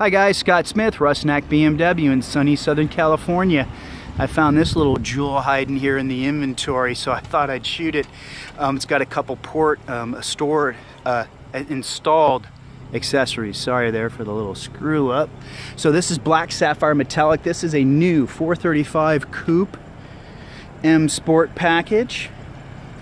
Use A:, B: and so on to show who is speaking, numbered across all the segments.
A: Hi guys, Scott Smith, Rusnak BMW in sunny Southern California. I found this little jewel hiding here in the inventory, so I thought I'd shoot it. It's got a couple installed accessories. Sorry there for the little screw up. So this is black sapphire metallic. This is a new 435 Coupe M Sport package.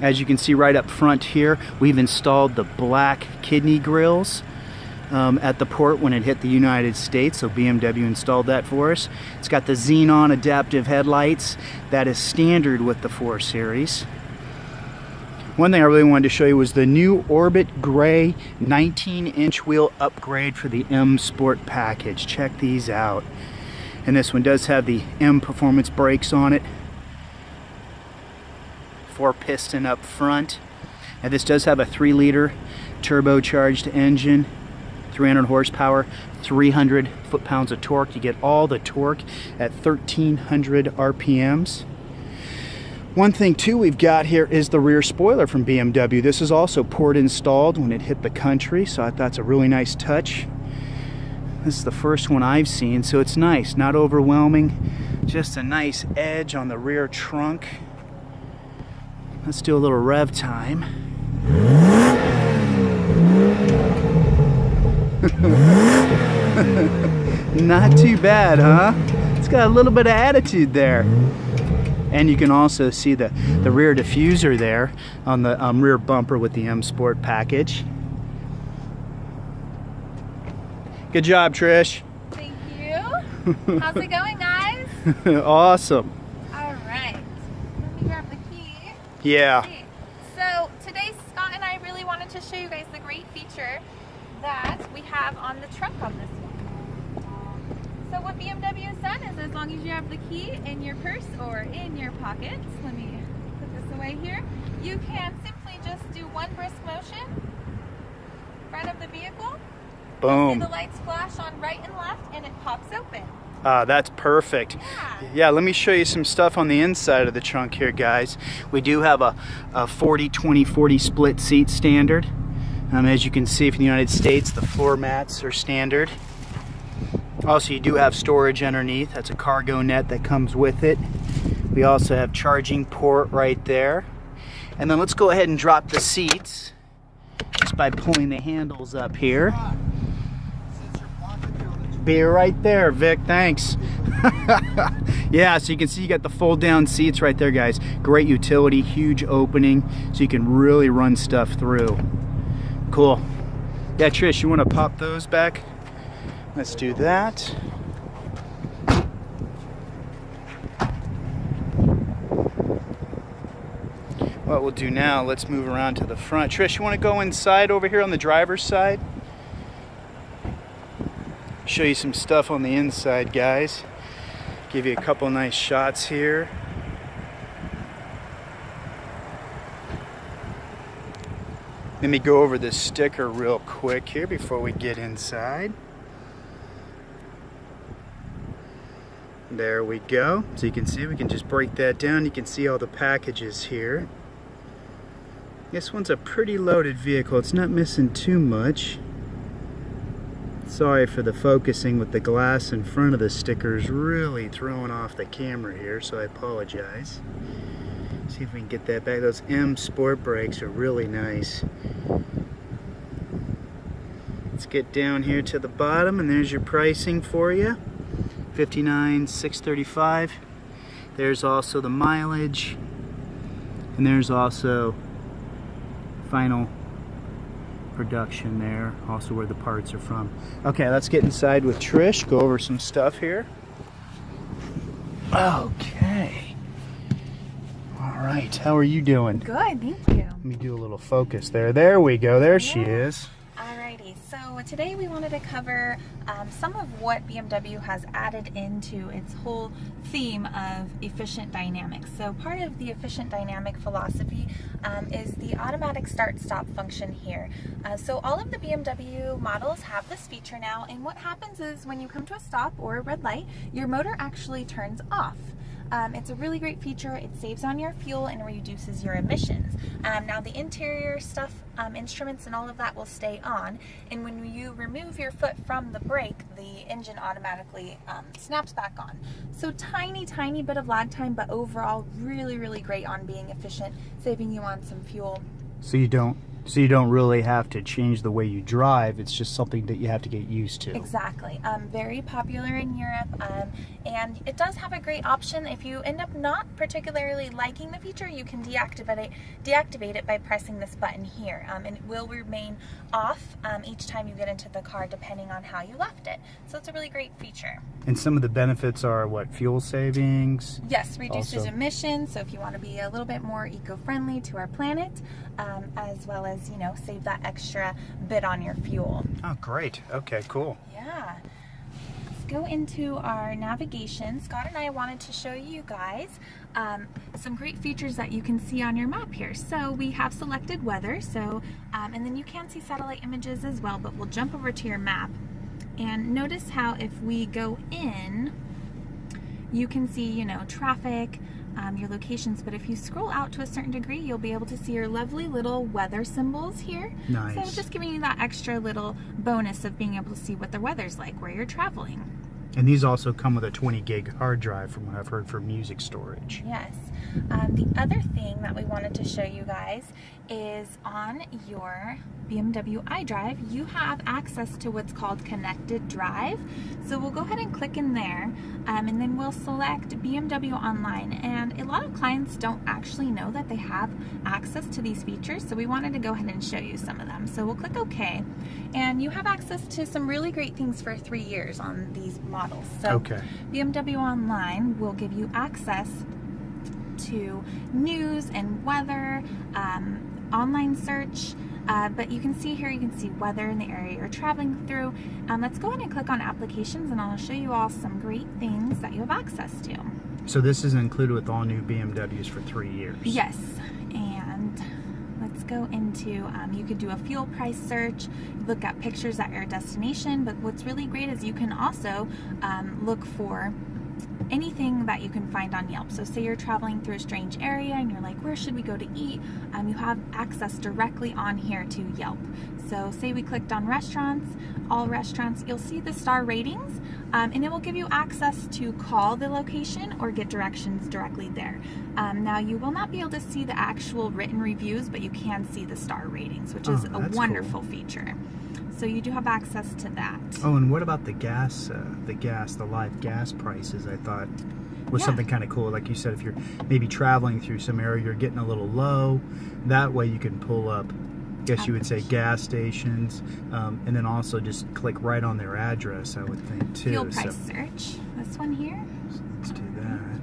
A: As you can see right up front here, we've installed the black kidney grills at the port when it hit the United States, so BMW installed that for us. It's got the xenon adaptive headlights. That is standard with the 4 Series. One thing I really wanted to show you was the new Orbit Gray 19-inch wheel upgrade for the M Sport package. Check these out. And this one does have the M Performance brakes on it. 4-piston up front. And this does have a 3-liter turbocharged engine. 300 horsepower, 300 foot-pounds of torque. You get all the torque at 1,300 RPMs. One thing too we've got here is the rear spoiler from BMW. This is also port installed when it hit the country, so I thought that's a really nice touch. This is the first one I've seen, so it's nice, not overwhelming. Just a nice edge on the rear trunk. Let's do a little rev time. Not too bad, huh? It's got a little bit of attitude there. And you can also see the rear diffuser there on the rear bumper with the M Sport package. Good job, Trish.
B: Thank you. How's it going, guys?
A: Awesome.
B: All right. Let me grab the key.
A: Yeah.
B: Okay. So today, Scott and I really wanted to show you guys the great feature that we have on the trunk on this one. So what BMW has done is, as long as you have the key in your purse or in your pocket, let me put this away here, you can simply just do one brisk motion in front of the vehicle.
A: Boom.
B: See the lights flash on right and left, and it pops open.
A: That's perfect. Yeah, let me show you some stuff on the inside of the trunk here, guys. We do have a 40-20-40 split seat standard. As you can see from the United States, the floor mats are standard. Also, you do have storage underneath. That's a cargo net that comes with it. We also have charging port right there. And then let's go ahead and drop the seats just by pulling the handles up here. Be right there, Vic, thanks. Yeah, so you can see you got the fold down seats right there, guys. Great utility, huge opening, so you can really run stuff through. Cool. Yeah, Trish, you want to pop those back? Let's do that. What we'll do now, let's move around to the front. Trish, you want to go inside over here on the driver's side? Show you some stuff on the inside, guys. Give you a couple nice shots here. Let me go over this sticker real quick here before we get inside. There we go. So you can see, we can just break that down. You can see all the packages here. This one's a pretty loaded vehicle. It's not missing too much. Sorry for the focusing with the glass in front of the stickers really throwing off the camera here, so I apologize. See if we can get that back. Those M Sport brakes are really nice. Let's get down here to the bottom, and there's your pricing for you. $59,635. There's also the mileage, and there's also final production there, also where the parts are from. Okay, let's get inside with Trish, go over some stuff here. Okay. All right, how are you doing?
B: Good, thank you.
A: Let me do a little focus there. There we go, there she is.
B: Alrighty, so today we wanted to cover some of what BMW has added into its whole theme of efficient dynamics. So part of the efficient dynamic philosophy is the automatic start-stop function here. So all of the BMW models have this feature now, and what happens is when you come to a stop or a red light, your motor actually turns off. It's a really great feature. It saves on your fuel and reduces your emissions. Now the interior stuff, instruments and all of that will stay on, and when you remove your foot from the brake, the engine automatically snaps back on. So tiny bit of lag time, but overall really great on being efficient, saving you on some fuel.
A: So you don't really have to change the way you drive. It's just something that you have to get used to.
B: Exactly. Very popular in Europe, and it does have a great option. If you end up not particularly liking the feature, you can deactivate it by pressing this button here, and it will remain off each time you get into the car, depending on how you left it. So it's a really great feature.
A: And some of the benefits are what? Fuel savings?
B: Yes, reduces
A: Also
B: emissions. So if you want to be a little bit more eco-friendly to our planet, as well as, you know, save that extra bit on your fuel.
A: Oh, great. Okay, cool.
B: Yeah. Let's go into our navigation. Scott and I wanted to show you guys some great features that you can see on your map here. So we have selected weather, so and then you can see satellite images as well, but we'll jump over to your map and notice how if we go in, you can see, you know, traffic, your locations, but if you scroll out to a certain degree, you'll be able to see your lovely little weather symbols here.
A: Nice.
B: So just giving you that extra little bonus of being able to see what the weather's like where you're traveling.
A: And these also come with a 20 gig hard drive from what I've heard for music storage.
B: Yes. The other thing that we wanted to show you guys is on your BMW iDrive, you have access to what's called Connected Drive. So we'll go ahead and click in there, and then we'll select BMW Online. And a lot of clients don't actually know that they have access to these features, so we wanted to go ahead and show you some of them. So we'll click OK, and you have access to some really great things for 3 years on these models. So
A: Okay.
B: BMW Online will give you access to news and weather, online search, but you can see here, you can see weather in the area you're traveling through. Let's go ahead and click on applications, and I'll show you all some great things that you have access to.
A: So this is included with all new BMWs for 3 years?
B: Yes, and let's go into, you could do a fuel price search, look at pictures at your destination, but what's really great is you can also look for anything that you can find on Yelp. So say you're traveling through a strange area and you're like, where should we go to eat? You have access directly on here to Yelp. So say we clicked on restaurants, all restaurants, you'll see the star ratings, and it will give you access to call the location or get directions directly there. Now you will not be able to see the actual written reviews, but you can see the star ratings, which is a wonderful feature. So you do have access to that.
A: Oh, and what about the live gas prices? I thought was something kind of cool. Like you said, if you're maybe traveling through some area, you're getting a little low, that way you can pull up, I guess you would say, gas stations, and then also just click right on their address, I would think, too.
B: Fuel price search. This one here.
A: So let's do that.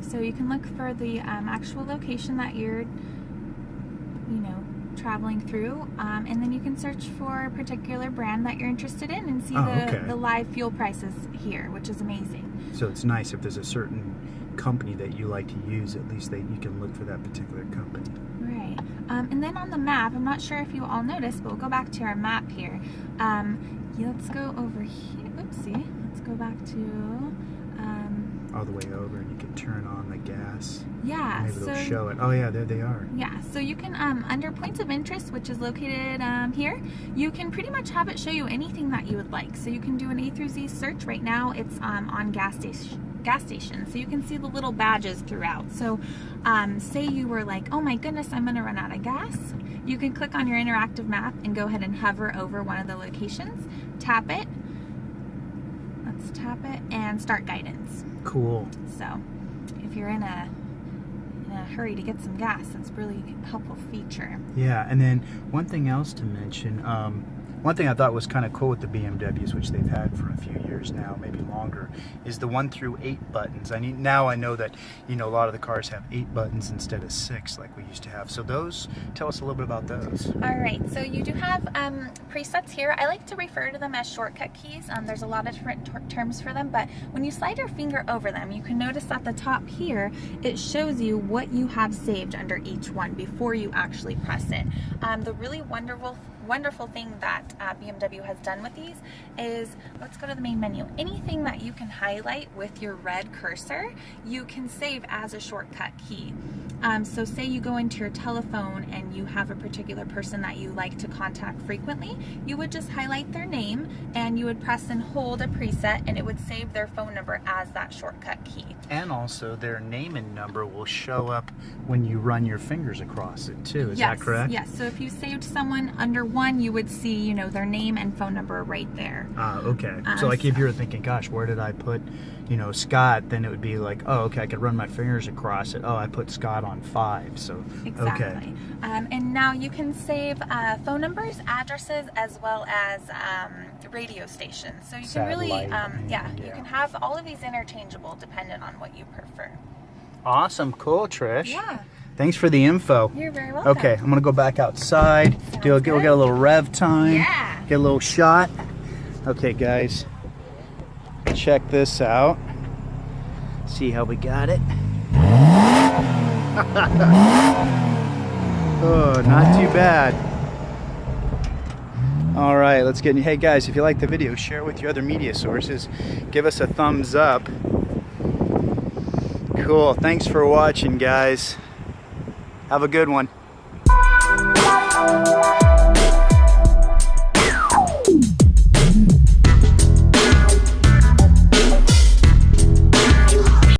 B: So you can look for the actual location that you're traveling through, and then you can search for a particular brand that you're interested in and see the live fuel prices here, which is amazing.
A: So it's nice if there's a certain company that you like to use, at least you can look for that particular company.
B: Right. And then on the map, I'm not sure if you all noticed, but we'll go back to our map here. Let's go over here. Oopsie. Let's go back to
A: all the way over, and you can turn on the gas.
B: Yeah.
A: Maybe they'll show it. Oh yeah, there they are.
B: Yeah, so you can, under points of interest, which is located here, you can pretty much have it show you anything that you would like. So you can do an A through Z search. Right now it's on gas stations, so you can see the little badges throughout. So say you were like, oh my goodness, I'm gonna run out of gas, you can click on your interactive map and go ahead and hover over one of the locations, tap it, let's tap it, and start guidance.
A: Cool.
B: So if you're in a hurry to get some gas, that's a really helpful feature.
A: Yeah, and then one thing else to mention, one thing I thought was kind of cool with the BMWs, which they've had for a few years now, maybe longer, is the 1 through 8 buttons. Now I know that a lot of the cars have 8 buttons instead of 6 like we used to have. So those, tell us a little bit about those.
B: All right, so you do have presets here. I like to refer to them as shortcut keys. There's a lot of different terms for them, but when you slide your finger over them, you can notice at the top here, it shows you what you have saved under each one before you actually press it. The really wonderful wonderful thing that BMW has done with these is, let's go to the main menu. Anything that you can highlight with your red cursor, you can save as a shortcut key. So say you go into your telephone and you have a particular person that you like to contact frequently, you would just highlight their name and you would press and hold a preset and it would save their phone number as that shortcut key.
A: And also their name and number will show up when you run your fingers across it too, is that correct?
B: Yes, so if you saved someone under one, you would see, you know, their name and phone number right there.
A: Okay. So like if you were thinking, gosh, where did I put, you know, Scott, then it would be like, oh, okay, I could run my fingers across it. Oh, I put Scott on 5, so
B: Exactly.
A: okay.
B: And now you can save phone numbers, addresses, as well as radio stations. So you can really, you can have all of these interchangeable dependent on what you prefer.
A: Awesome, cool, Trish.
B: Yeah.
A: Thanks for the info.
B: You're very welcome.
A: Okay, I'm gonna go back outside. We'll get a little rev time.
B: Yeah.
A: Get a little shot. Okay, guys, check this out. See how we got it. Oh, not too bad. All right, let's get in. Hey guys, if you like the video, share it with your other media sources. Give us a thumbs up. Cool, thanks for watching, guys. Have a good one.